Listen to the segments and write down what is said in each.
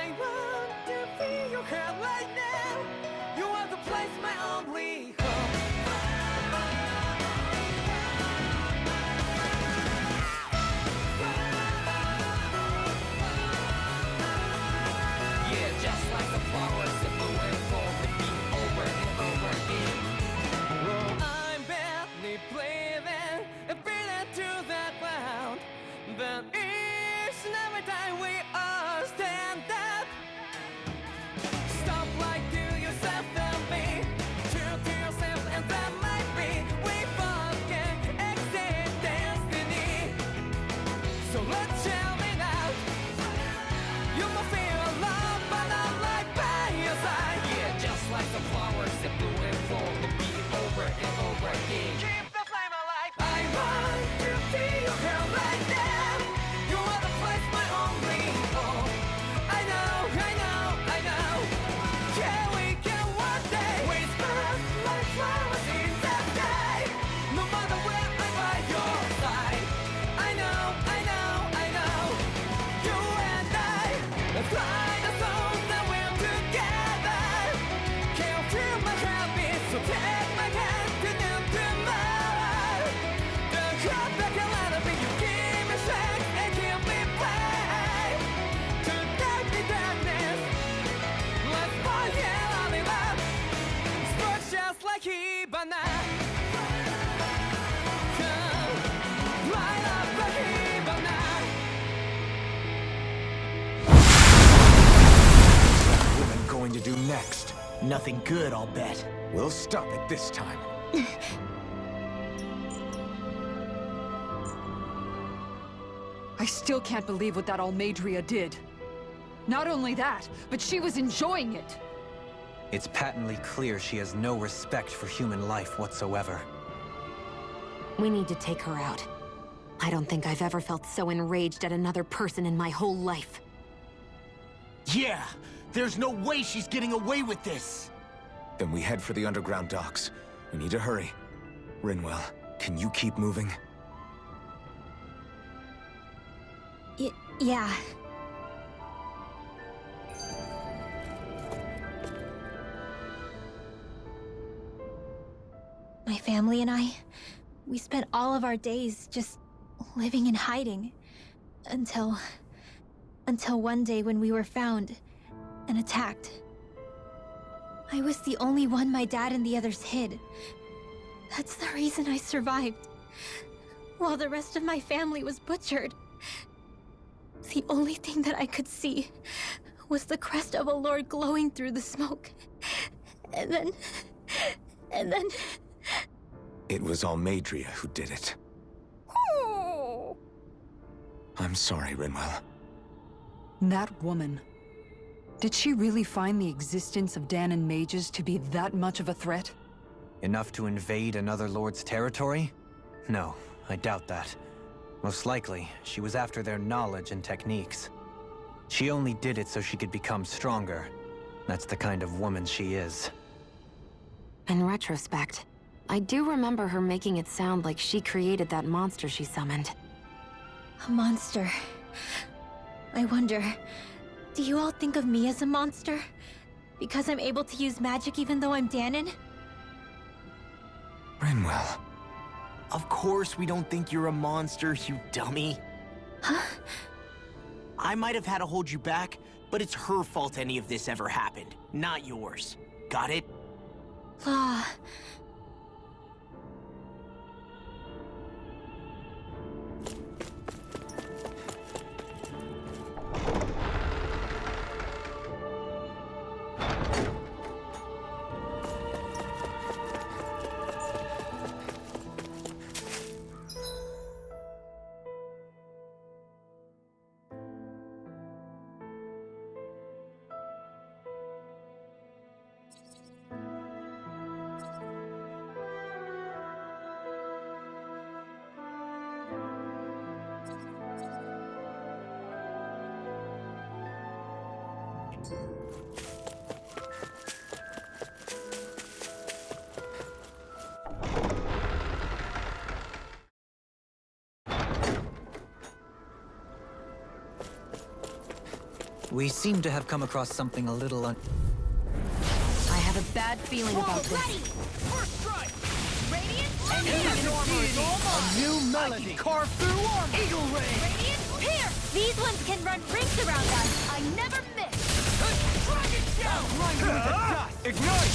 I want to feel your hair right now. You are the place, my only home. Yeah, just like the flowers that bloom and fall, repeat over and over again. Oh, I'm barely breathing and breathing to the ground, but each and every time we all stand up. Stop like to yourself and me, true to yourself, and that might be we forget exist destiny. So let's tell me now, you must feel love, but I'm right by your side. Yeah, just like the flowers that bloom and fall, repeat over and over again. Keep the flame alive. I want to feel your hair right now. You are the place, my only home. I know, I know, I know. Yeah, we can one day whisper like flowers in the sky. No matter where I'm by your side. I know, I know, I know. You and I, let's fly the soul that we're together. Can't feel my heartbeat, so take my hand to new tomorrow. The crowd that can let it be, you give me strength and keep me brave. To dark the darkness, let's forget all the love. Sparks just like Hibana. Come, light up the Hibana. What am I going to do next? Nothing good, I'll bet. We'll stop it this time. I still can't believe what that Almeidrea did. Not only that, but she was enjoying it. It's patently clear she has no respect for human life whatsoever. We need to take her out. I don't think I've ever felt so enraged at another person in my whole life. Yeah! There's no way she's getting away with this! Then we head for the underground docks. We need to hurry. Rinwell, can you keep moving? Yeah. My family and I, we spent all of our days just living in hiding. Until one day when we were found and attacked. I was the only one my dad and the others hid. That's the reason I survived. While the rest of my family was butchered. The only thing that I could see was the crest of a lord glowing through the smoke. And then... It was Almeidrea who did it. I'm sorry, Rinwell. That woman. Did she really find the existence of Dahnan mages to be that much of a threat? Enough to invade another lord's territory? No, I doubt that. Most likely, she was after their knowledge and techniques. She only did it so she could become stronger. That's the kind of woman she is. In retrospect, I do remember her making it sound like she created that monster she summoned. A monster. I wonder, do you all think of me as a monster? Because I'm able to use magic even though I'm Dahnan? Rinwell. Of course we don't think you're a monster, you dummy. Huh? I might have had to hold you back, but it's her fault any of this ever happened, not yours. Got it? Law. We seem to have come across something a little I have a bad feeling about this. First strike! Radiant A new melody! Carve through armor! Eagle Ray! Radiant Pierce! These ones can run rings around us. I never miss. Dragon Shell! Grind through the dust! Ignite!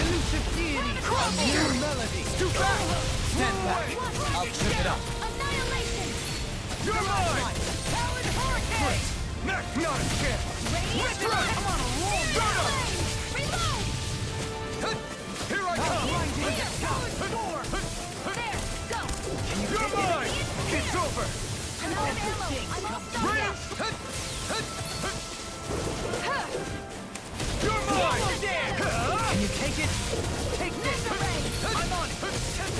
Elusive Deity! A new melody! Too fast! Stand back! I'll trip it up! Annihilation! You're mine! Talon Hurricane! Not a chance! Radiant I'm on a roll! Shut up! Reload! Here I come! Here! There! Go! You're mine! It's over! I'm out of ammo! I'm all stuck Ring! up! You're mine! Can you take it? Take this! I'm on it!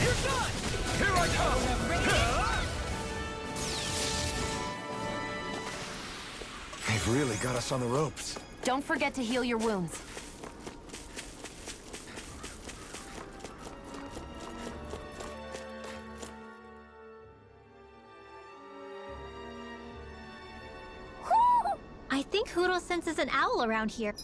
You're done! Here I come! They've really got us on the ropes. Don't forget to heal your wounds. I think Hootle senses an owl around here.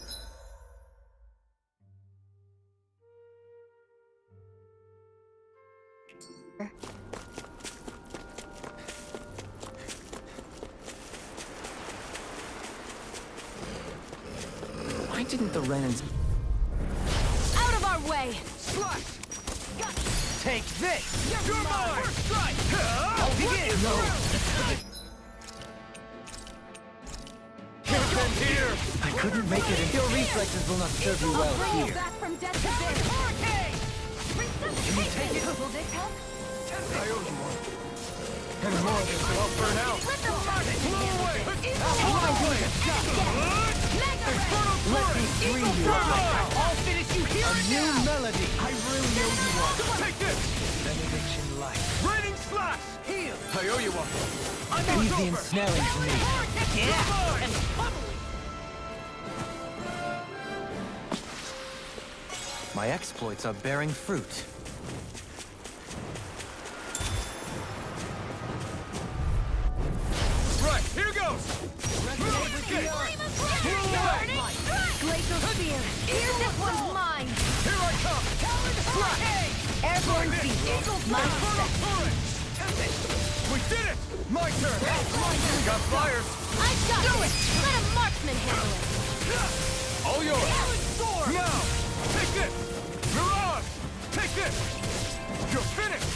Why didn't the Renans... Out of our way! Slash! Take this! You're mine! First strike! I'll begin! Here! I couldn't make it in. Your reflexes will not serve you well Bring you here. back from death to this! Hurricane! Resuscitation! Will this help? I owe you one. And more of this will all burn out. Blow away! Let me free you. I'll finish you here and New now! melody. I really owe you one. Take this! Benediction life. Raining slash! Heal! I owe you one. I'm Leave the ensnaring to me. Yeah! And My exploits are bearing fruit. right, here goes! Glacial Spear! Here, this one's mine! Here I come! Hurricane! Airborne Beast! My set! We did it! My turn! Got fires! I got it! Let a marksman handle it! All yours! Now! Take this! Mirage! Take this! You're finished!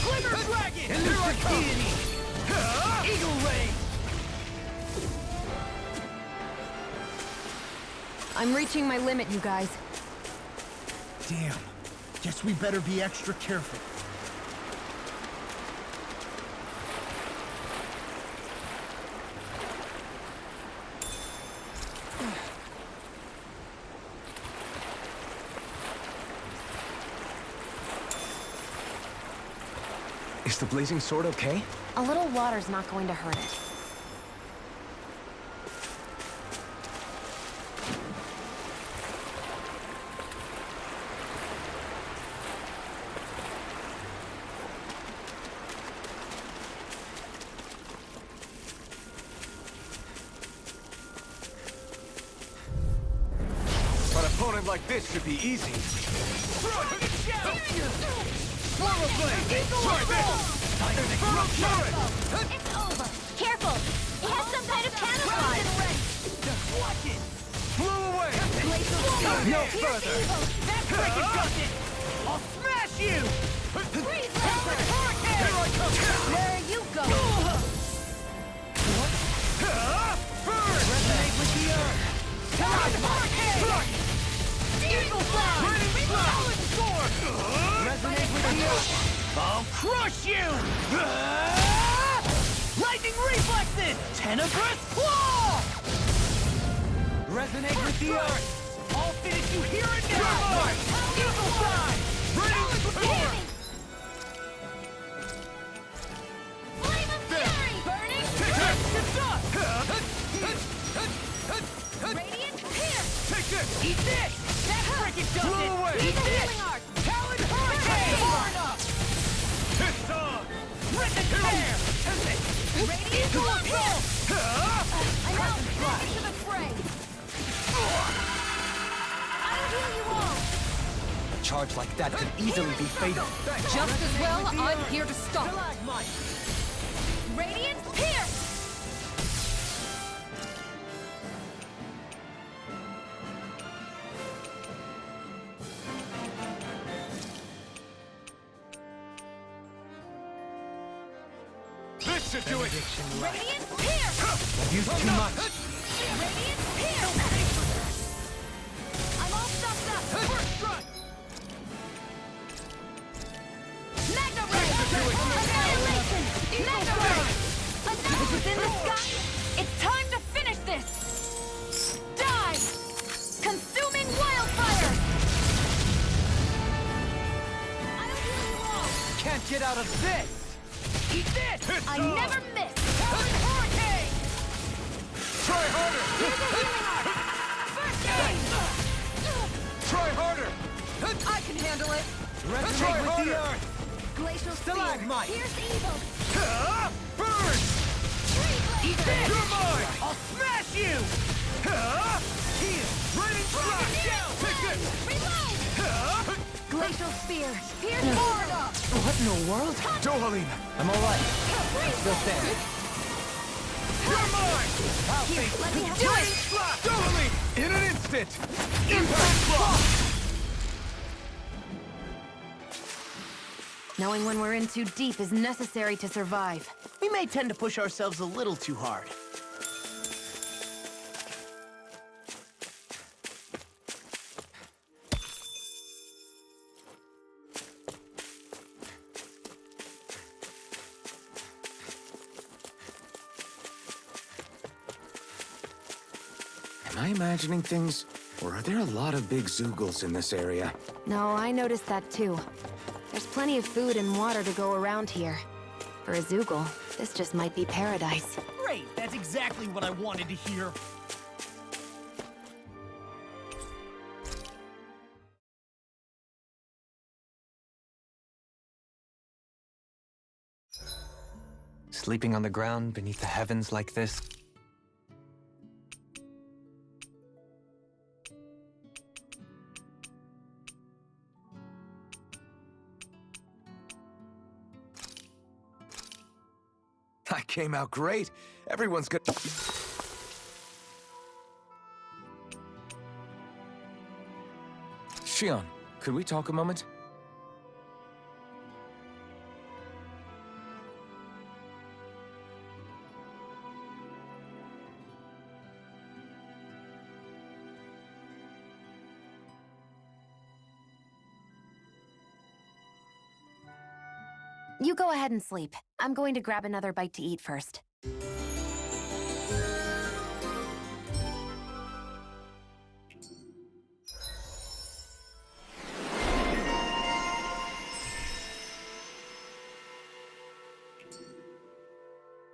Glimmer Dragon! Here I come! Eagle Ray! I'm reaching my limit, you guys. Damn. Guess we better be extra careful. Is the blazing sword okay? A little water's not going to hurt it. An opponent like this should be easy. Flower Blade! Try this! Turret! It's over. Careful. It has some kind of camouflage. Watch it! Blew away! No further! That freaking does it! I'll smash you! Freeze Here I come! Where are you going? Burn! Resonate with the earth! Eagle Fly. Resonate with the earth! I'll crush you! Lightning reflexes! Tenebrous claw! Resonate with the earth! I'll finish you here and now! Eagle Fly! Ready for war! Flame of Fury. Burning. Radiant Pierce. Take this! Eat this! That freaking does Blow it. away! Eat the healing art. Talon Hurricane! Far enough! It's on! Rip and tear! Radiant charge like that could easily be fatal. Just as well, I'm here to stop it. Radiant Pierce! This should do it! Radiant Pierce! Use too much. Radiant Pierce! I'm all stuffed up! First strike! Mega Ray! Annihilation! Mega Ray! This is in the sky! It's time to finish this! Die! Consuming wildfire! I'll heal you all! Can't get out of this! Eat this! I never miss! Hurricane! Try harder! First aid! Try harder! I can handle it. Try harder! Glacial Stalagmite! Spear! Pierce evil! Burn! Eat this! You're mine! I'll smash you! Heal! Raining strike! Take this! Reload! Glacial Spear! Pierce hard up! What in the world? Dohalim! I'm alright. Still standing. You're mine! Let me have Do it! it! Dohalim! In an instant! Impact block! Knowing when we're in too deep is necessary to survive. We may tend to push ourselves a little too hard. Am I imagining things? Or are there a lot of big Zoogles in this area? No, I noticed that too. There's plenty of food and water to go around here. For a Zoogle, this just might be paradise. Great, that's exactly what I wanted to hear. Sleeping on the ground beneath the heavens like this. I came out great. Everyone's good. Shion, could we talk a moment? You go ahead and sleep. I'm going to grab another bite to eat first.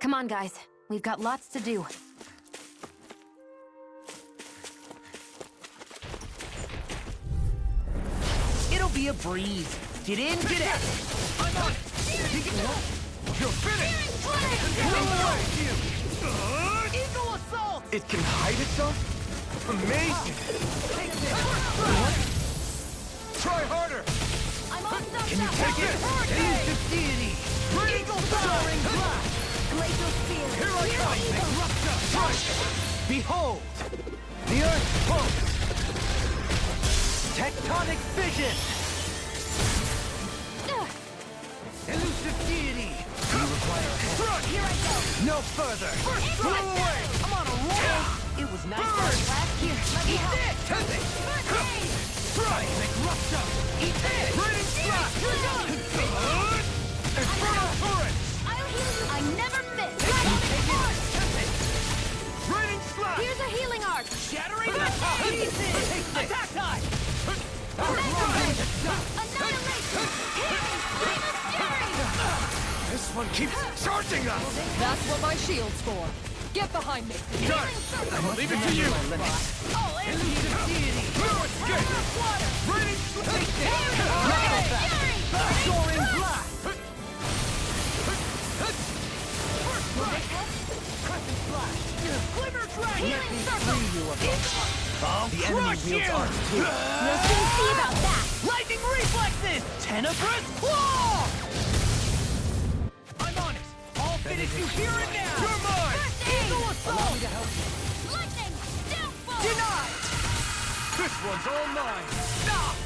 Come on, guys. We've got lots to do. It'll be a breeze. Get in, get out! I'm on it! You're finished! Eagle assault! It can hide itself? Amazing! Try harder! I'm all stuffed Can you up! take it? Elusive deity! Eagle soaring blast! Glacial Spear! Here I come! Strike! Behold! The Earth pulse! Tectonic vision! Elusive deity! You require a hand. Here I go! No further! Blow away! I'm on a roll! It was nice last year. Let me help! Take it! Strike! Rupture! Eat this! Raining strike! You're done! Infernal turret! I'll heal you! I never miss! Raining slash! Here's a healing arc! Shattering pieces! Attack time! Annihilation! Flame of Fury! This one keeps charging us! That's what my shield's for. Get behind me. Got it! I'll leave it to you! All in! No escape! Raining slash! Fury! Soaring blast! Glimmer dragon! Healing circle! The enemy wields arms too. We'll soon see about that! Lightning reflexes! Tenebrous Claw! I'm on it! I'll finish you here and now! You're mine! Eagle Assault! Lightning! Downfall! Denied! This one's all mine! Stop!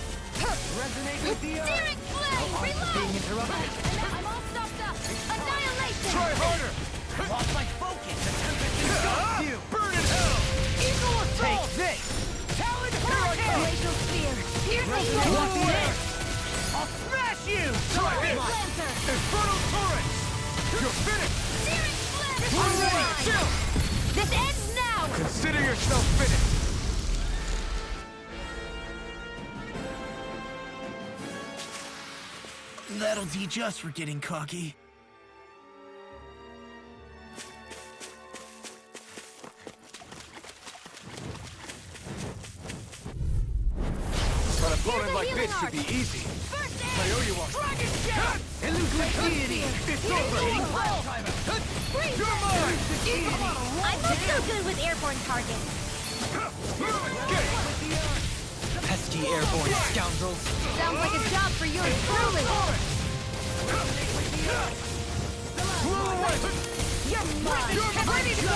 Resonate with the earth! Searing Flame! Reload! Being interrupted. I'm all stopped up! Annihilation! Try harder! Lost my focus! The tempest engulfs you! Burn in hell! Eagle Assault! Take this! Talon Hurricane! Glacial Spear! Piercing Watch Blade! this! I'll smash you! Try this! Lancer! Infernal Torrents! You're finished! Searing Flame! I'm ready! Chill! This ends now! Consider yourself finished. That'll teach us for getting cocky. An opponent like this should be easy. I owe you one. Dragon Shot! Elusive Deity! It's over! You're mine! I'm not so good with airborne targets. Get it! Pesky airborne scoundrels. Sounds like a job for yours truly. Blow away! You're mine. You're ready to go!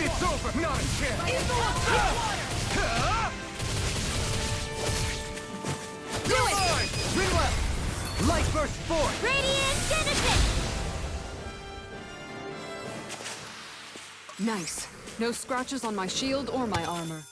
It's over! Not a chance! Do it! Rinwell! Light burst forth! Radiant Genesis! Nice. No scratches on my shield or my armor.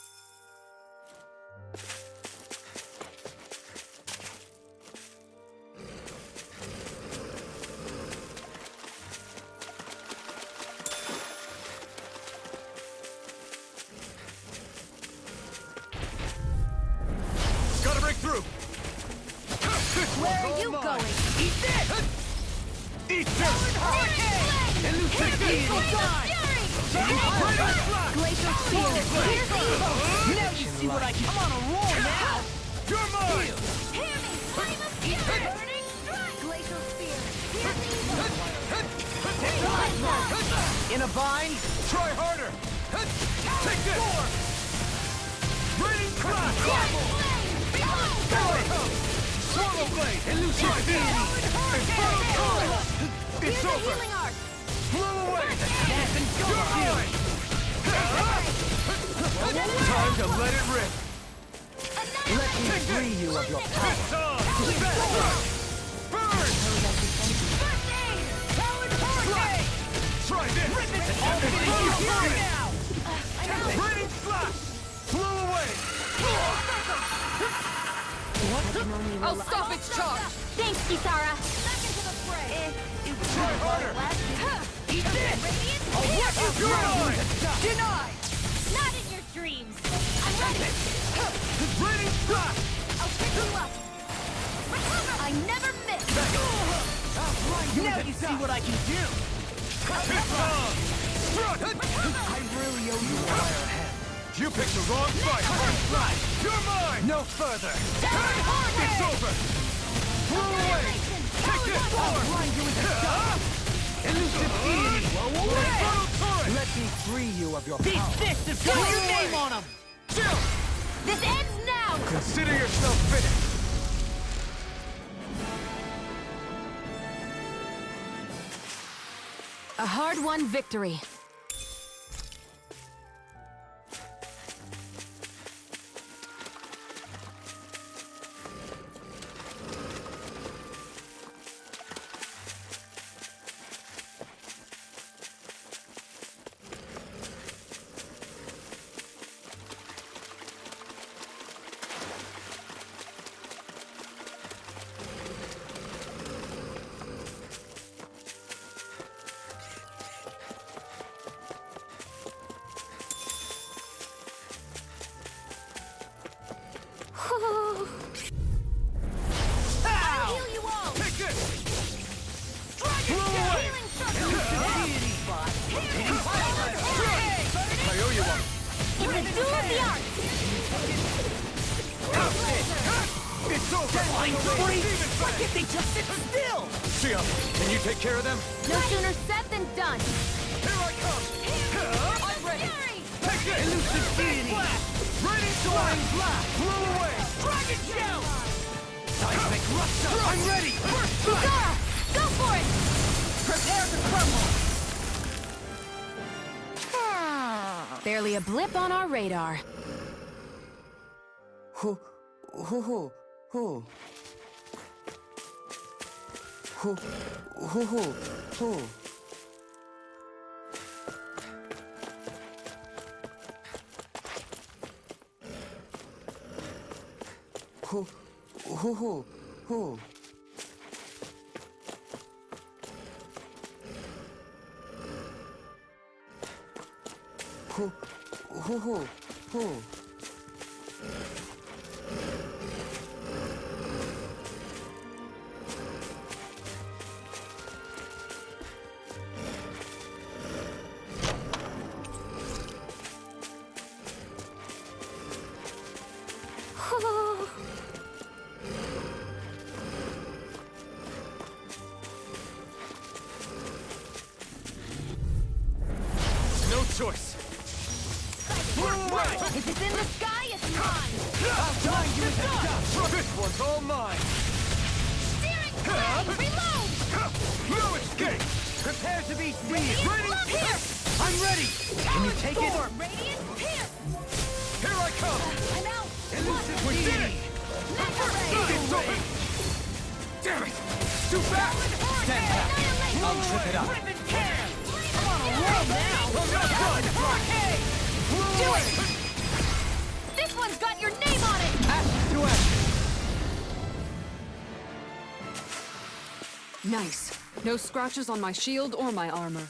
Gotta break through. Where are you going? Eat this! Eat this! Hurricane! Elusive Deity! Glacial Spear! Now you see what I can... I'm on a roll now! You're mine! Hear me! Flame of Fury! Burning Strike! Glacial Spear! In a bind? Try harder. Take this! Raining Crash! Swallow Blade! Elusive Deity! Infernal Torrent! It's over! Healing Arc! Blow away! You're mine! Time to let it rip! Let me free you of your power! Burn! Try this! Rip it! Infernal now! Raining Flash! Blow away! I'll stop its charge! Thanks, Kisara! Try harder! Eat this! I'll work you through! Denied! Not in your dreams! I'm ready! Raining Flash! I'll pick you up! I never miss! Now you see what I can do! Strut! I really owe you a higher hand. You picked the wrong fight. First strike! You're mine! No further! It's over! Blow away! Take this! I'll blind you with the sun! Elusive Deity! Blow away! Let me free you of your power! These fists have got your name on them! Chill! This ends now! Consider yourself finished. A hard-won victory. I'll heal you all! Take this! Dragon Blow away! Healing Circle! Deity! I owe you one. It's a duel of the arts! It's over! Flying free! Why can't they just sit still? Shia, can you take care of them? No sooner said than done. Here I come! I'm ready! Take this! Elusive Deity! Raining Soaring Blast! Blow away! Dragon Shell! Seismic Rupture! I'm ready! Zora! Go for it! Prepare to crumble! Barely a blip on our radar. Who? Who? Who? Who? No choice! If it's in the sky, it's mine! I'll find you in the dust! This one's all mine! Steering plane! Reload! No escape! Prepare to be seen! Ready? Pierce! I'm ready! Can you take it? Radiant Pierce! Here I come! I'm out! Elusive we did it! It's open! Damn it! Too fast! Stand back! I'll trip it up! I'm on a roll now! I'm not done! Do it! This one's got your name on it! Action to action! Nice. No scratches on my shield or my armor.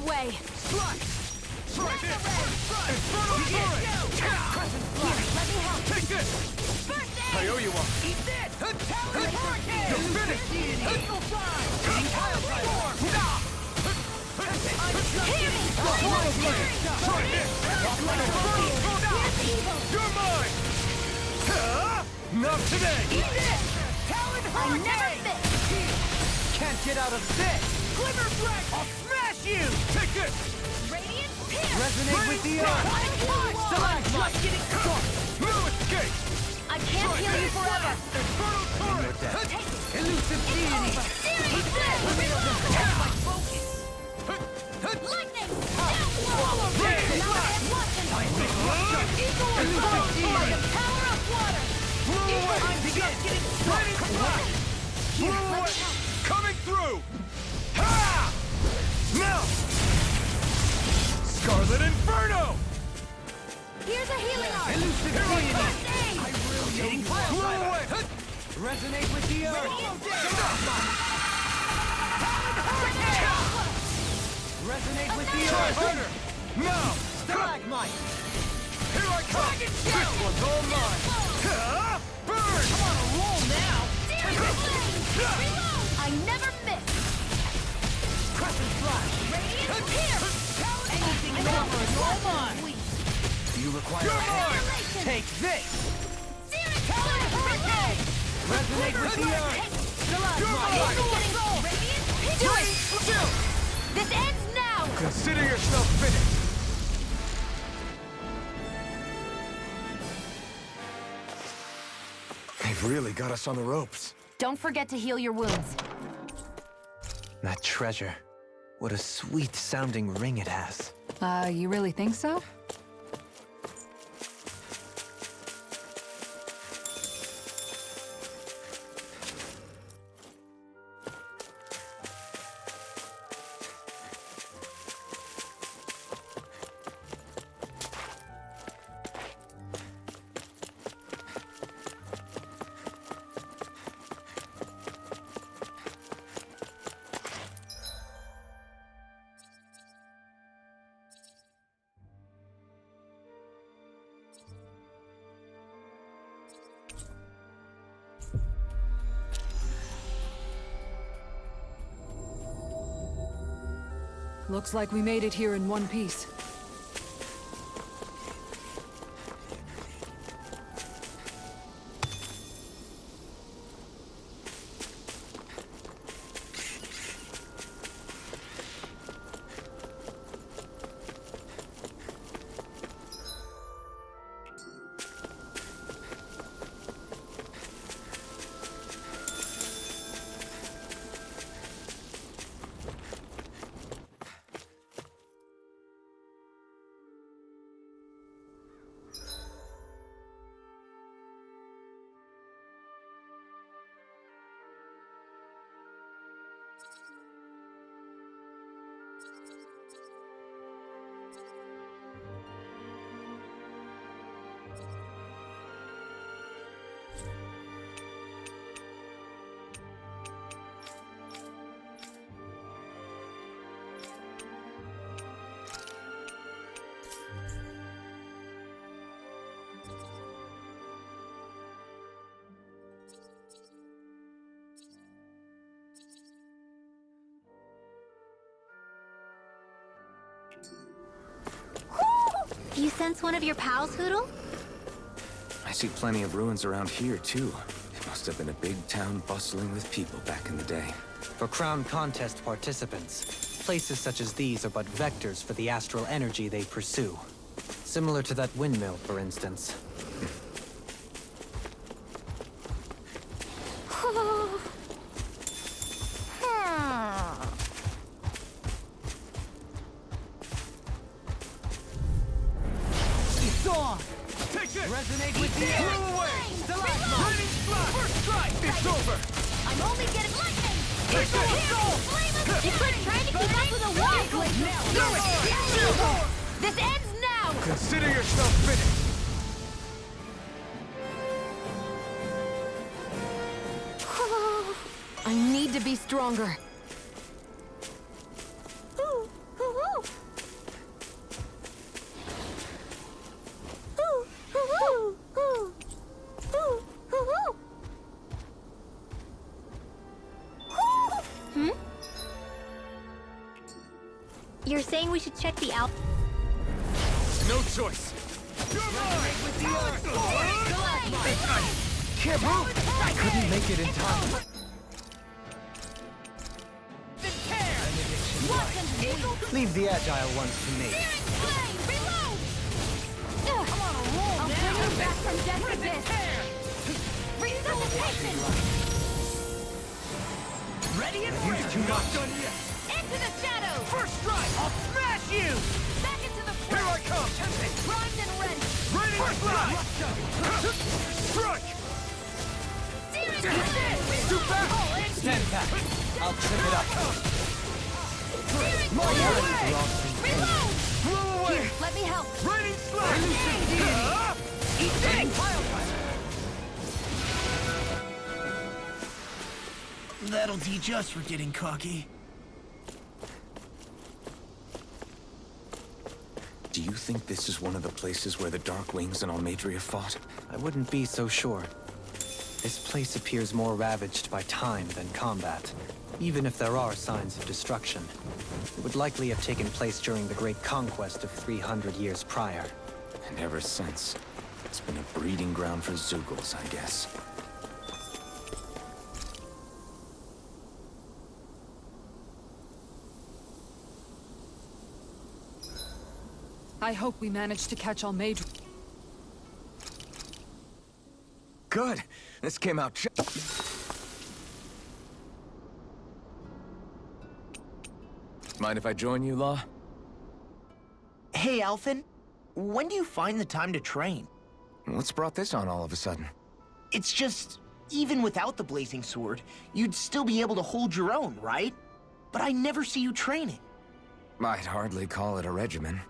Way. Try this! Infernal Torrent! Crescent Flash! Let me help. Take this! I owe you one! Eat this! You're finished! Eagle Fly! Tile Form! Hear me! Swallow Blade! Try this! Infernal Tornado! You're mine! Not today! Eat this! Talon Hurricane! I never miss! Can't get out of this! Glimmer Break! I'll smash you! Take this! Radiant Pierce! Resonate with the earth! Stalagmite! Just getting started! No escape! I can't heal you forever! Infernal Torrent! Take it! Elusive deity! Searing Blast! Lightning! Swallow! Now I am watching! Eagle and Storm by the power of water! I'm just getting started! Here, let me help! Coming through! Ha! Now! Scarlet Inferno! Here's a healing arm! Elusive deity! First aid! Blow away! Resonate with the earth! Resonate with the earth! Harder! Now! Stalagmite! Here I come! This one's all mine! Burn! I'm on a roll now! I never miss! Crescent Flash! Radiant Pierce! Anything more is all mine! Do you require help? Take this! Talon Hurricane! Resonate with the earth! Do it! This ends now! Consider yourself finished! They've really got us on the ropes. Don't forget to heal your wounds. That treasure. What a sweet-sounding ring it has. You really think so? Looks like we made it here in one piece. You sense one of your pals, Hootle? I see plenty of ruins around here, too. It must have been a big town bustling with people back in the day. For Crown Contest participants, places such as these are but vectors for the astral energy they pursue. Similar to that windmill, for instance. It's on! Take it! Resonate with the air! Blow away! Lightning strike! First strike! It's over! I'm only getting lightning! Take it! You quit trying to keep up with the wall! Now! This ends now! Consider yourself finished! I need to be stronger. You're saying we should check the out? No choice! You're mine! With the Can't move! I couldn't make it in time. Leave the agile ones to me. I'll bring you back from death with this! Resuscitation! Ready and ready! You're not done yet! Into the shadows! First strike! I'll smash you! Back into the Here I come! primed and ready! Ready to fly! Strike! Too fast! Stand back. I'll trip it up. My way! Reload! Blow away! Let me help! Raining slash! Eat things! That'll teach us for getting cocky. Do you think this is one of the places where the Dark Wings and Almeidria fought? I wouldn't be so sure. This place appears more ravaged by time than combat. Even if there are signs of destruction, it would likely have taken place during the Great Conquest of 300 years prior. And ever since, it's been a breeding ground for Zeugles, I guess. I hope we managed to catch Almeidria. Good. This came out Mind if I join you, Law? Hey, Alphen. When do you find the time to train? What's brought this on all of a sudden? It's just, even without the Blazing Sword, you'd still be able to hold your own, right? But I never see you training. I'd hardly call it a regimen.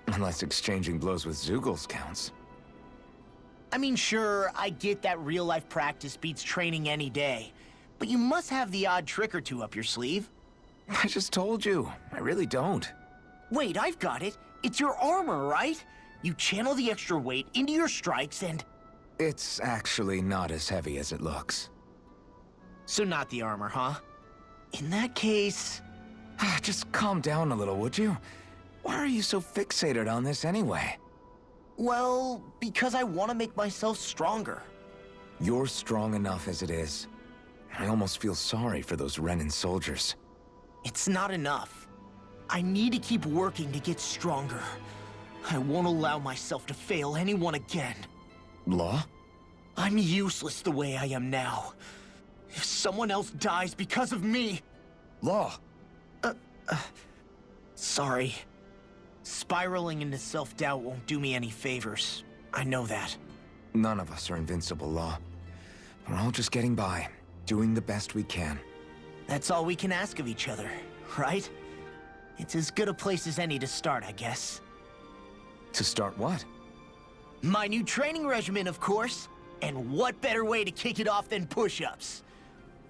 Unless exchanging blows with Zeugles counts. I mean, sure, I get that real-life practice beats training any day. But you must have the odd trick or two up your sleeve. I just told you. I really don't. Wait, I've got it. It's your armor, right? You channel the extra weight into your strikes and... It's actually not as heavy as it looks. So not the armor, huh? In that case... Just calm down a little, would you? Why are you so fixated on this anyway? Well, because I want to make myself stronger. You're strong enough as it is. I almost feel sorry for those Renan soldiers. It's not enough. I need to keep working to get stronger. I won't allow myself to fail anyone again. Law? I'm useless the way I am now. If someone else dies because of me... Law! Sorry. Spiraling into self-doubt won't do me any favors. I know that. None of us are invincible, Law. We're all just getting by, doing the best we can. That's all we can ask of each other, right? It's as good a place as any to start, I guess. To start what? My new training regimen, of course. And what better way to kick it off than push-ups?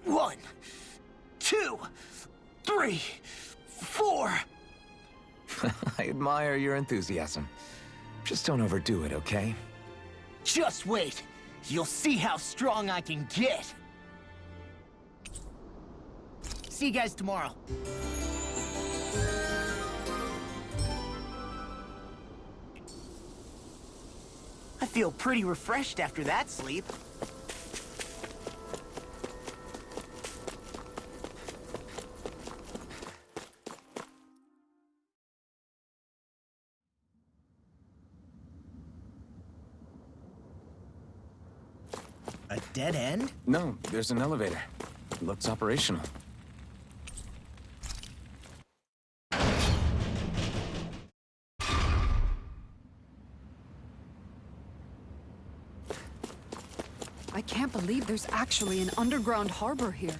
1, 2, 3, 4... I admire your enthusiasm. Just don't overdo it, okay? Just wait. You'll see how strong I can get. See you guys tomorrow. I feel pretty refreshed after that sleep. A dead end? No, there's an elevator. It looks operational. I can't believe there's actually an underground harbor here.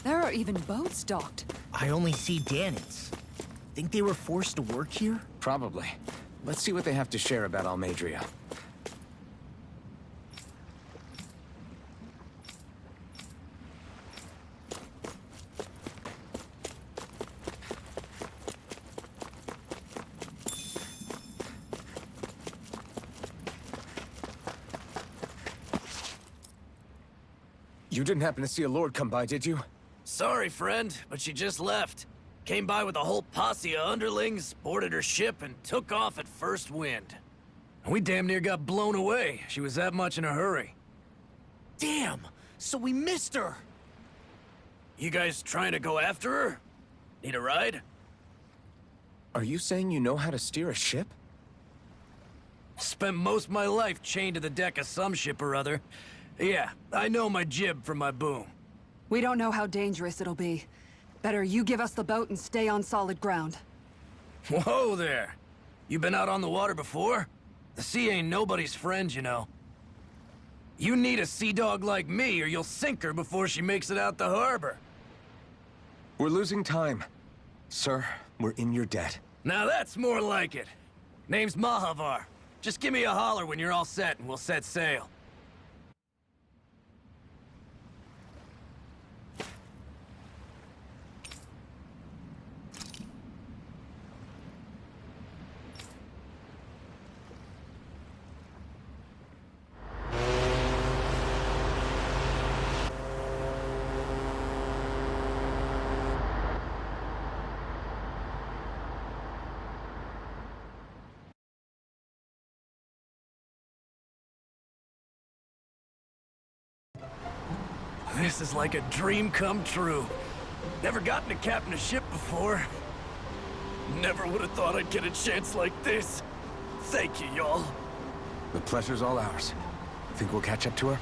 There are even boats docked. I only see Danans. Think they were forced to work here? Probably. Let's see what they have to share about Almeidrea. You didn't happen to see a lord come by, did you? Sorry, friend, but she just left. Came by with a whole posse of underlings, boarded her ship, and took off at first wind. We damn near got blown away. She was that much in a hurry. Damn! So we missed her! You guys trying to go after her? Need a ride? Are you saying you know how to steer a ship? Spent most of my life chained to the deck of some ship or other. Yeah, I know my jib from my boom. We don't know how dangerous it'll be. Better you give us the boat and stay on solid ground. Whoa there! You been out on the water before? The sea ain't nobody's friend, you know. You need a sea dog like me, or you'll sink her before she makes it out the harbor. We're losing time. Sir, we're in your debt. Now that's more like it. Name's Mahavar. Just give me a holler when you're all set and we'll set sail. This is like a dream come true. Never gotten to captain a ship before. Never would have thought I'd get a chance like this. Thank you, y'all. The pleasure's all ours. Think we'll catch up to her?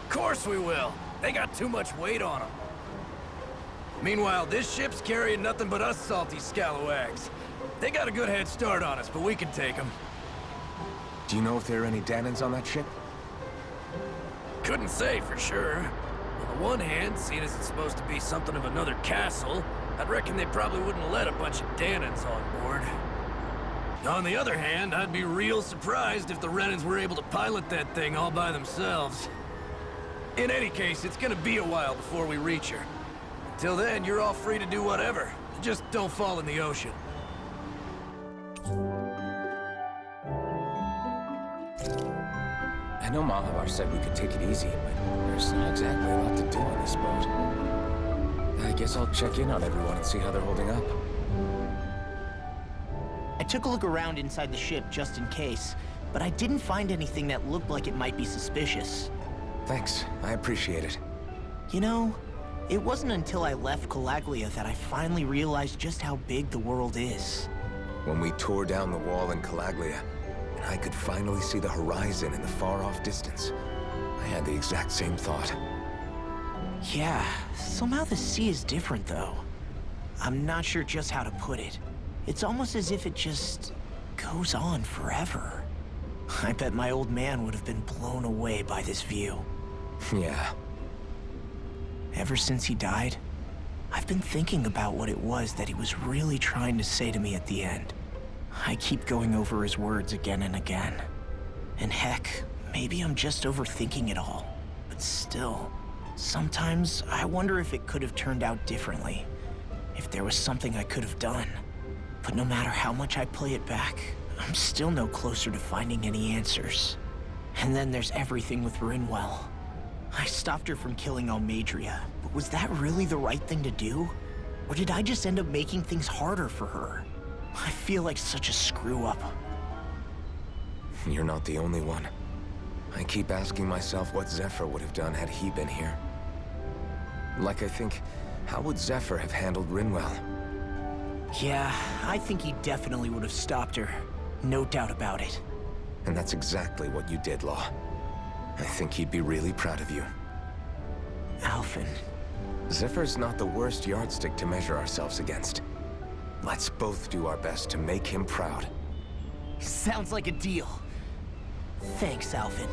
Course we will. They got too much weight on them. Meanwhile, this ship's carrying nothing but us salty scalawags. They got a good head start on us, but we can take them. Do you know if there are any Danans on that ship? Couldn't say for sure. On the one hand, seeing as it's supposed to be something of another castle, I'd reckon they probably wouldn't let a bunch of Danans on board. On the other hand, I'd be real surprised if the Renans were able to pilot that thing all by themselves. In any case, it's gonna be a while before we reach her. Till then, you're all free to do whatever. Just don't fall in the ocean. I know Mahavar said we could take it easy, but there's not exactly a lot to do on this boat. I guess I'll check in on everyone and see how they're holding up. I took a look around inside the ship just in case, but I didn't find anything that looked like it might be suspicious. Thanks, I appreciate it. You know, it wasn't until I left Calaglia that I finally realized just how big the world is. When we tore down the wall in Calaglia, and I could finally see the horizon in the far-off distance, I had the exact same thought. Yeah, somehow the sea is different though. I'm not sure just how to put it. It's almost as if it just goes on forever. I bet my old man would have been blown away by this view. Yeah. Ever since he died, I've been thinking about what it was that he was really trying to say to me at the end. I keep going over his words again and again. And heck, maybe I'm just overthinking it all. But still, sometimes I wonder if it could have turned out differently. If there was something I could have done. But no matter how much I play it back, I'm still no closer to finding any answers. And then there's everything with Rinwell. I stopped her from killing Almeidrea, but was that really the right thing to do? Or did I just end up making things harder for her? I feel like such a screw-up. You're not the only one. I keep asking myself what Zephyr would have done had he been here. Like I think, how would Zephyr have handled Rinwell? Yeah, I think he definitely would have stopped her. No doubt about it. And that's exactly what you did, Law. I think he'd be really proud of you. Alphen. Zephyr's not the worst yardstick to measure ourselves against. Let's both do our best to make him proud. Sounds like a deal. Thanks, Alphen.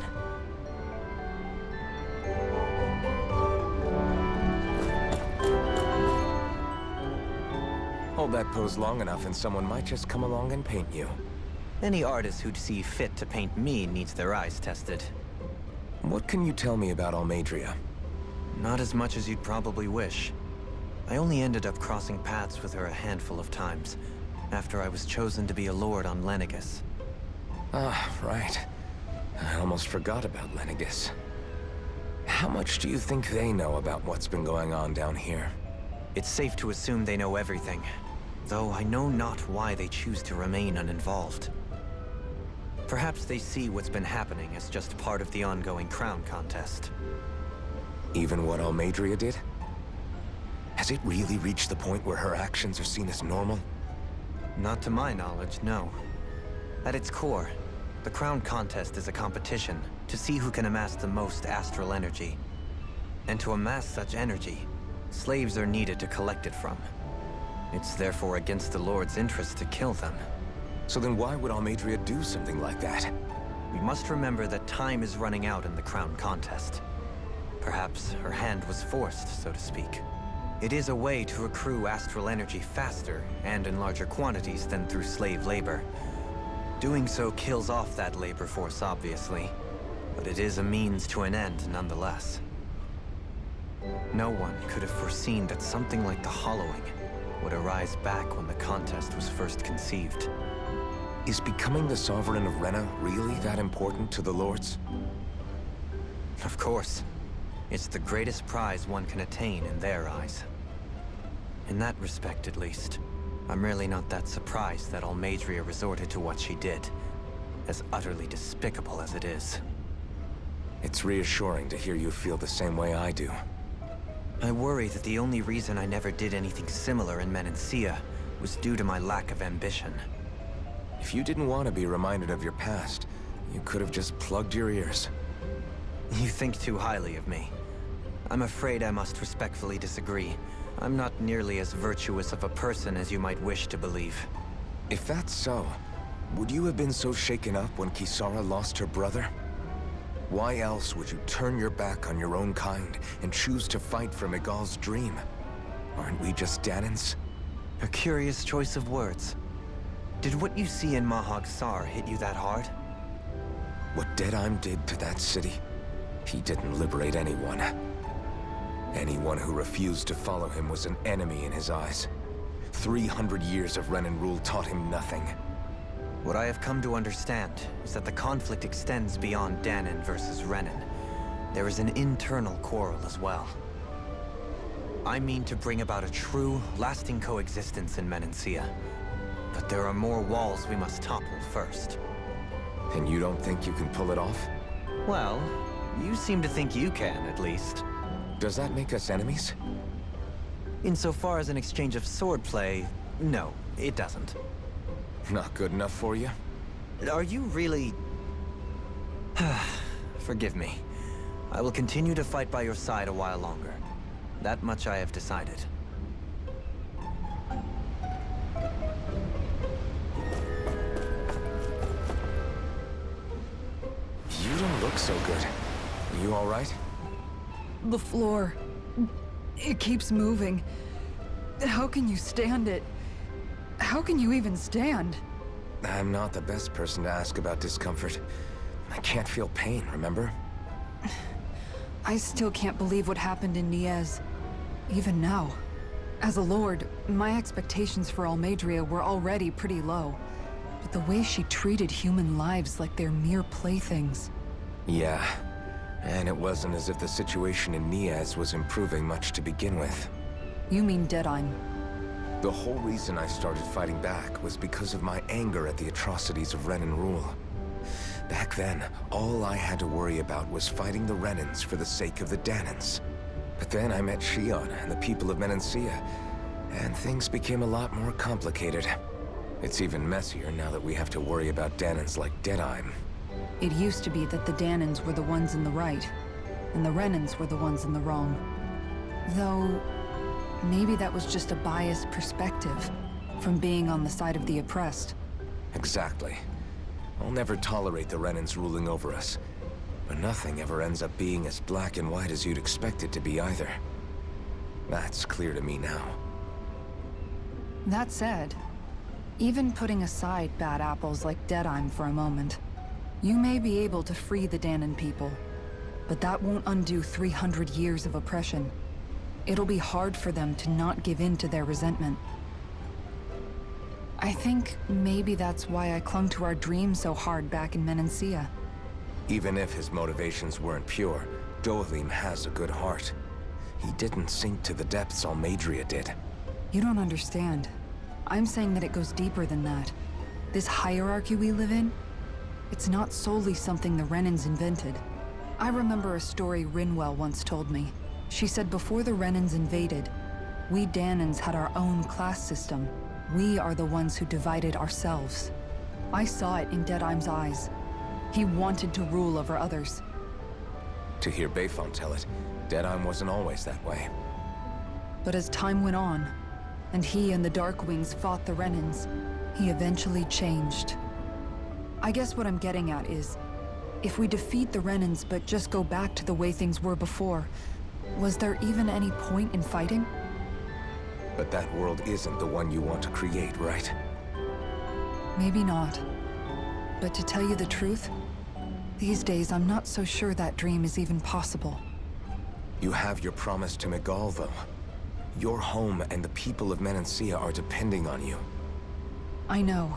Hold that pose long enough and someone might just come along and paint you. Any artist who'd see fit to paint me needs their eyes tested. What can you tell me about Almeidrea? Not as much as you'd probably wish. I only ended up crossing paths with her a handful of times, after I was chosen to be a lord on Lenegis. Ah, right. I almost forgot about Lenegis. How much do you think they know about what's been going on down here? It's safe to assume they know everything, though I know not why they choose to remain uninvolved. Perhaps they see what's been happening as just part of the ongoing crown contest. Even what Almeidrea did? Has it really reached the point where her actions are seen as normal? Not to my knowledge, no. At its core, the crown contest is a competition to see who can amass the most astral energy. And to amass such energy, slaves are needed to collect it from. It's therefore against the Lord's interest to kill them. So then why would Almeidrea do something like that? We must remember that time is running out in the crown contest. Perhaps her hand was forced, so to speak. It is a way to accrue astral energy faster and in larger quantities than through slave labor. Doing so kills off that labor force, obviously, but it is a means to an end nonetheless. No one could have foreseen that something like the Hollowing would arise back when the contest was first conceived. Is becoming the Sovereign of Rena really that important to the Lords? Of course. It's the greatest prize one can attain in their eyes. In that respect, at least, I'm really not that surprised that Almeidrea resorted to what she did, as utterly despicable as it is. It's reassuring to hear you feel the same way I do. I worry that the only reason I never did anything similar in Menancia was due to my lack of ambition. If you didn't want to be reminded of your past, you could have just plugged your ears. You think too highly of me. I'm afraid I must respectfully disagree. I'm not nearly as virtuous of a person as you might wish to believe. If that's so, would you have been so shaken up when Kisara lost her brother? Why else would you turn your back on your own kind and choose to fight for Miguel's dream? Aren't we just Danans? A curious choice of words. Did what you see in Mahag Saar hit you that hard? What Deadheim did to that city, he didn't liberate anyone. Anyone who refused to follow him was an enemy in his eyes. 300 years of Renan rule taught him nothing. What I have come to understand is that the conflict extends beyond Danan versus Renan. There is an internal quarrel as well. I mean to bring about a true, lasting coexistence in Menancia. But there are more walls we must topple first. And you don't think you can pull it off? Well, you seem to think you can, at least. Does that make us enemies? Insofar as an exchange of swordplay, no, it doesn't. Not good enough for you? Are you really... Forgive me. I will continue to fight by your side a while longer. That much I have decided. You don't look so good. Are you all right? The floor. It keeps moving. How can you stand it? How can you even stand? I'm not the best person to ask about discomfort. I can't feel pain, remember? I still can't believe what happened in Niez. Even now. As a lord, my expectations for Almeidrea were already pretty low. But the way she treated human lives like they're mere playthings. Yeah. And it wasn't as if the situation in Niez was improving much to begin with. You mean Deadheim? The whole reason I started fighting back was because of my anger at the atrocities of Renan rule. Back then, all I had to worry about was fighting the Renans for the sake of the Dahnans. But then I met Shion and the people of Menancia, and things became a lot more complicated. It's even messier now that we have to worry about Dahnans like Deadheim. It used to be that the Dahnans were the ones in the right, and the Renans were the ones in the wrong. Though, maybe that was just a biased perspective from being on the side of the oppressed. Exactly. I'll never tolerate the Renans ruling over us. But nothing ever ends up being as black and white as you'd expect it to be either. That's clear to me now. That said, even putting aside bad apples like Deadheim for a moment, you may be able to free the Dahnan people. But that won't undo 300 years of oppression. It'll be hard for them to not give in to their resentment. I think maybe that's why I clung to our dream so hard back in Menancia. Even if his motivations weren't pure, Dohalim has a good heart. He didn't sink to the depths Almeidrea did. You don't understand. I'm saying that it goes deeper than that. This hierarchy we live in, it's not solely something the Renans invented. I remember a story Rinwell once told me. She said before the Renans invaded, we Dahnans had our own class system. We are the ones who divided ourselves. I saw it in Deadheim's eyes. He wanted to rule over others. To hear Bayfon tell it, Deadheim wasn't always that way. But as time went on, and he and the Darkwings fought the Renans, he eventually changed. I guess what I'm getting at is, if we defeat the Renans but just go back to the way things were before, was there even any point in fighting? But that world isn't the one you want to create, right? Maybe not. But to tell you the truth, these days I'm not so sure that dream is even possible. You have your promise to Miguel, though. Your home and the people of Menancia are depending on you. I know.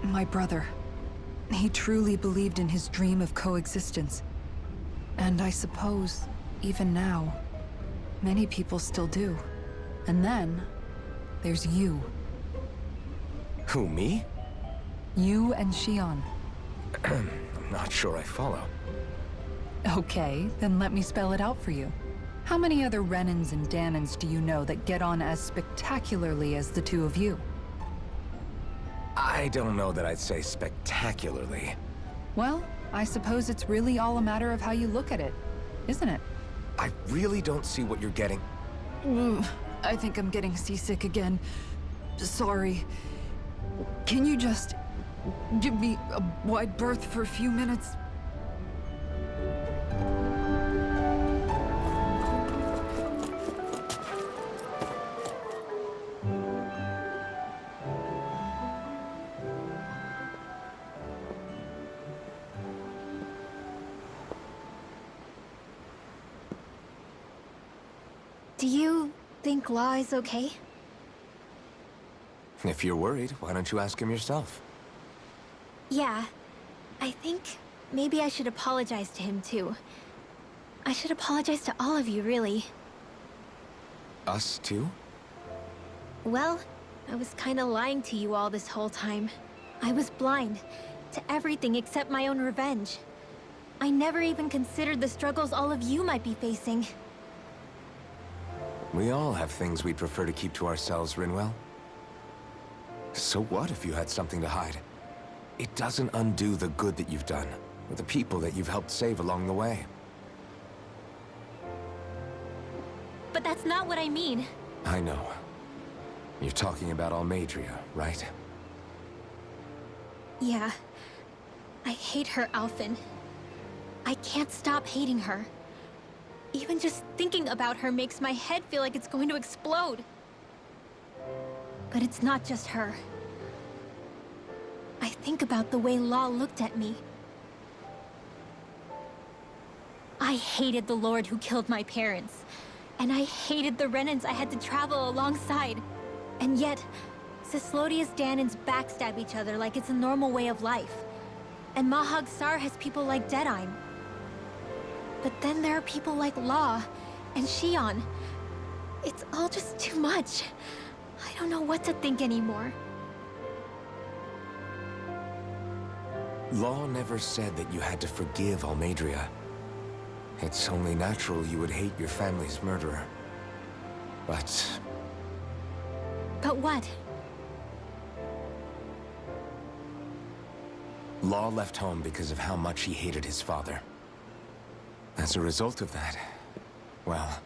My brother. He truly believed in his dream of coexistence. And I suppose, even now, many people still do. And then, there's you. Who, me? You and Shion. I'm not sure I follow. Okay, then let me spell it out for you. How many other Renans and Dahnans do you know that get on as spectacularly as the two of you? I don't know that I'd say spectacularly. Well, I suppose it's really all a matter of how you look at it, isn't it? I really don't see what you're getting. I think I'm getting seasick again. Sorry. Can you just give me a wide berth for a few minutes? Do you think Law is okay? If you're worried, why don't you ask him yourself? Yeah. I think maybe I should apologize to him too. I should apologize to all of you, really. Us too? Well, I was kinda lying to you all this whole time. I was blind to everything except my own revenge. I never even considered the struggles all of you might be facing. We all have things we'd prefer to keep to ourselves, Rinwell. So what if you had something to hide? It doesn't undo the good that you've done, or the people that you've helped save along the way. But that's not what I mean. I know. You're talking about Almeidrea, right? Yeah. I hate her, Alphen. I can't stop hating her. Even just thinking about her makes my head feel like it's going to explode. But it's not just her. I think about the way Law looked at me. I hated the Lord who killed my parents. And I hated the Renans I had to travel alongside. And yet, Cyslodia's Dahnans backstab each other like it's a normal way of life. And Mahag Saar has people like Deadeye. But then there are people like Law and Xion. It's all just too much. I don't know what to think anymore. Law never said that you had to forgive Almeidrea. It's only natural you would hate your family's murderer. But But what? Law left home because of how much he hated his father. As a result of that, well,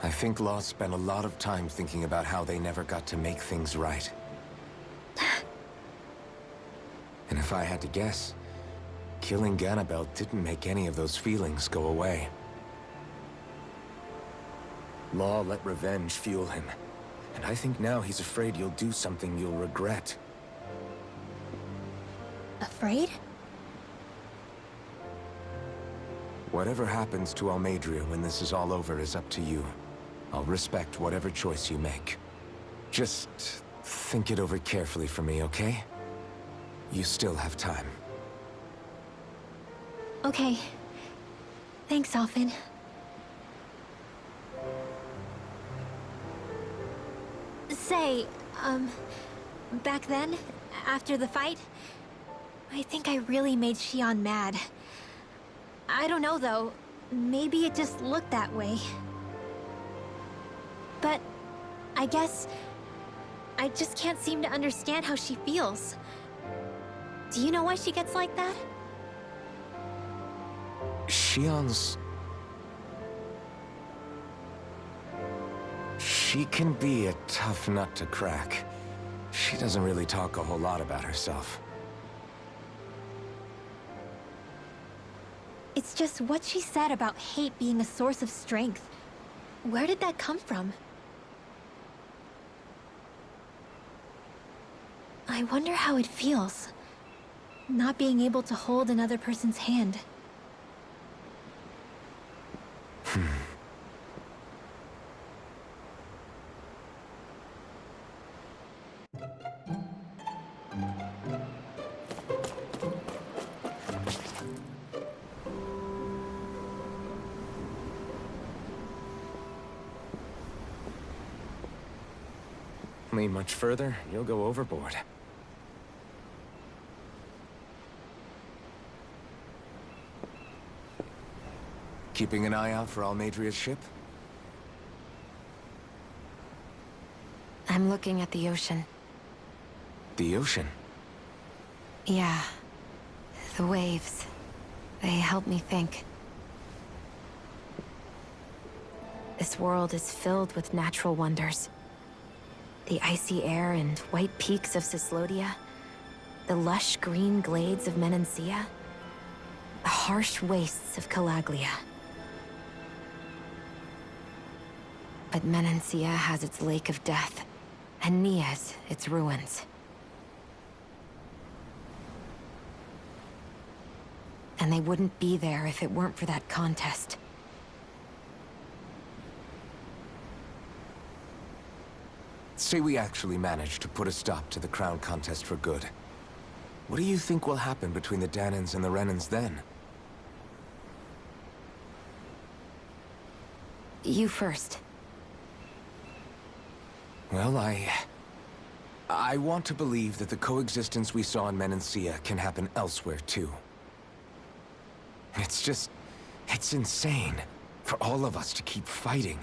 I think Law spent a lot of time thinking about how they never got to make things right. And if I had to guess, killing Ganabel didn't make any of those feelings go away. Law let revenge fuel him, and I think now he's afraid you'll do something you'll regret. Afraid? Whatever happens to Almeidrea when this is all over is up to you. I'll respect whatever choice you make. Just think it over carefully for me, okay? You still have time. Okay. Thanks, Alphen. Say, back then, after the fight, I think I really made Xion mad. I don't know, though. Maybe it just looked that way. But I guess I just can't seem to understand how she feels. Do you know why she gets like that? Xion's... She can be a tough nut to crack. She doesn't really talk a whole lot about herself. It's just what she said about hate being a source of strength. Where did that come from? I wonder how it feels, not being able to hold another person's hand. Lean much further, you'll go overboard. Keeping an eye out for Almeidrea's ship? I'm looking at the ocean. The ocean? Yeah. The waves. They help me think. This world is filled with natural wonders. The icy air and white peaks of Cyslodia. The lush green glades of Menancia. The harsh wastes of Calaglia. But Menancia has its Lake of Death, and Nias its ruins. And they wouldn't be there if it weren't for that contest. Say we actually manage to put a stop to the crown contest for good. What do you think will happen between the Dahnans and the Renans then? You first. Well, I want to believe that the coexistence we saw in Menancia can happen elsewhere, too. It's insane for all of us to keep fighting.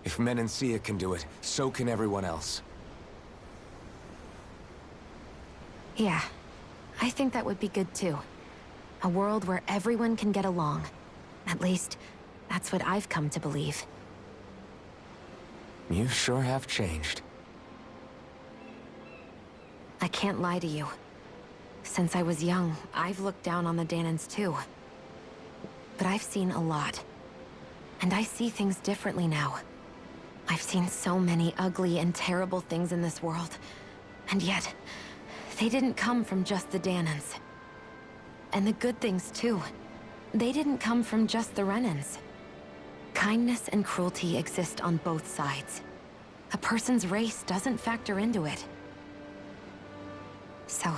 If Menancia can do it, so can everyone else. Yeah, I think that would be good too. A world where everyone can get along. At least, that's what I've come to believe. You sure have changed. I can't lie to you. Since I was young, I've looked down on the Dahnans too. But I've seen a lot. And I see things differently now. I've seen so many ugly and terrible things in this world. And yet, they didn't come from just the Dahnans. And the good things too. They didn't come from just the Renans. Kindness and cruelty exist on both sides. A person's race doesn't factor into it. So,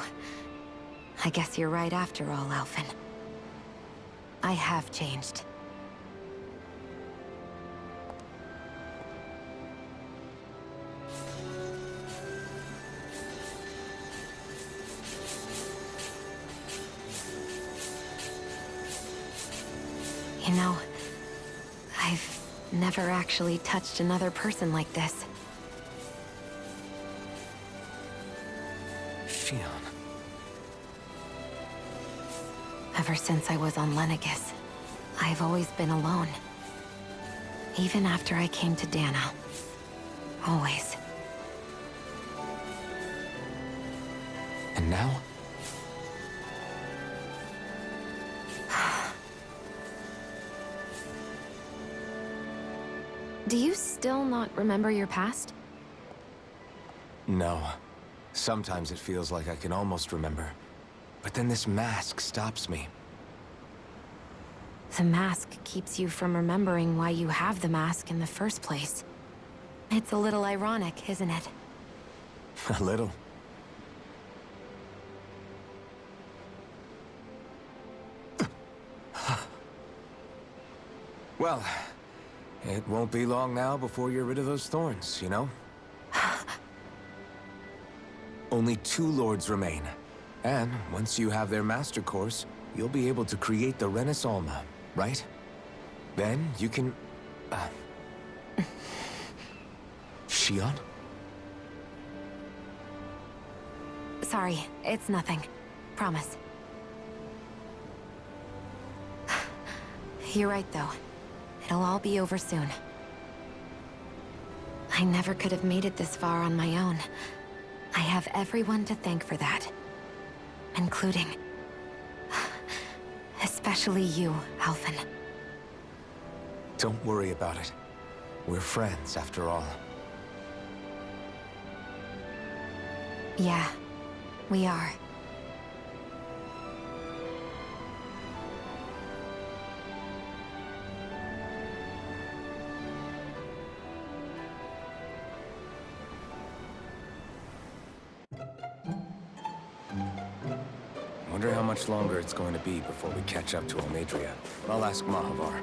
I guess you're right after all, Alphen. I have changed. You know, I've never actually touched another person like this. Shionne. Ever since I was on Lenegis, I've always been alone. Even after I came to Dahna. Always. And now? Do you still not remember your past? No. Sometimes it feels like I can almost remember. But then this mask stops me. The mask keeps you from remembering why you have the mask in the first place. It's a little ironic, isn't it? A little. Well, it won't be long now before you're rid of those thorns, you know? Only 2 lords remain. And once you have their master course, you'll be able to create the Renis Alma, right? Then you can... Shionne? Sorry, it's nothing. Promise. You're right, though. It'll all be over soon. I never could have made it this far on my own. I have everyone to thank for that. Including... especially you, Alphen. Don't worry about it. We're friends, after all. Yeah, we are. Wonder how much longer it's going to be before we catch up to Almeidrea. I'll ask Mahavar.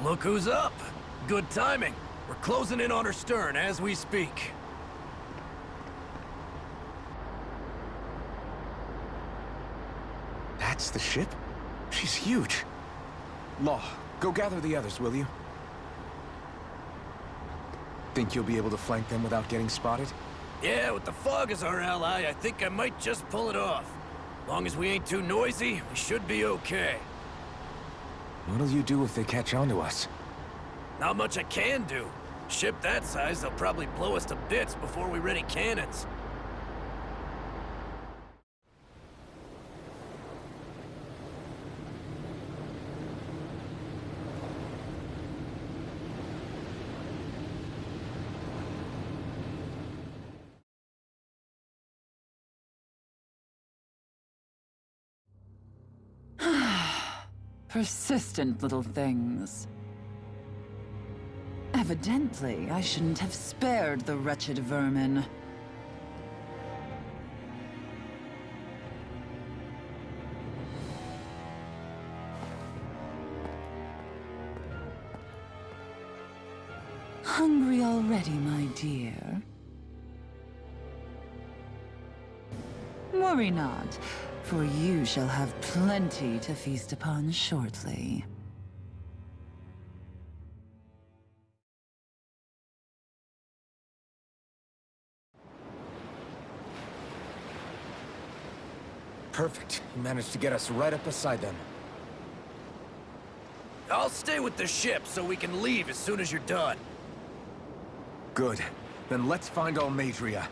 Look who's up! Good timing. We're closing in on her stern as we speak. That's the ship? She's huge. Law, go gather the others, will you? Think you'll be able to flank them without getting spotted? Yeah, with the fog as our ally, I think I might just pull it off. Long as we ain't too noisy, we should be okay. What'll you do if they catch on to us? Not much I can do. Ship that size, they'll probably blow us to bits before we ready cannons. Persistent little things. Evidently, I shouldn't have spared the wretched vermin. Hungry already, my dear? Worry not, for you shall have plenty to feast upon shortly. Perfect. You managed to get us right up beside them. I'll stay with the ship so we can leave as soon as you're done. Good. Then let's find Almadria.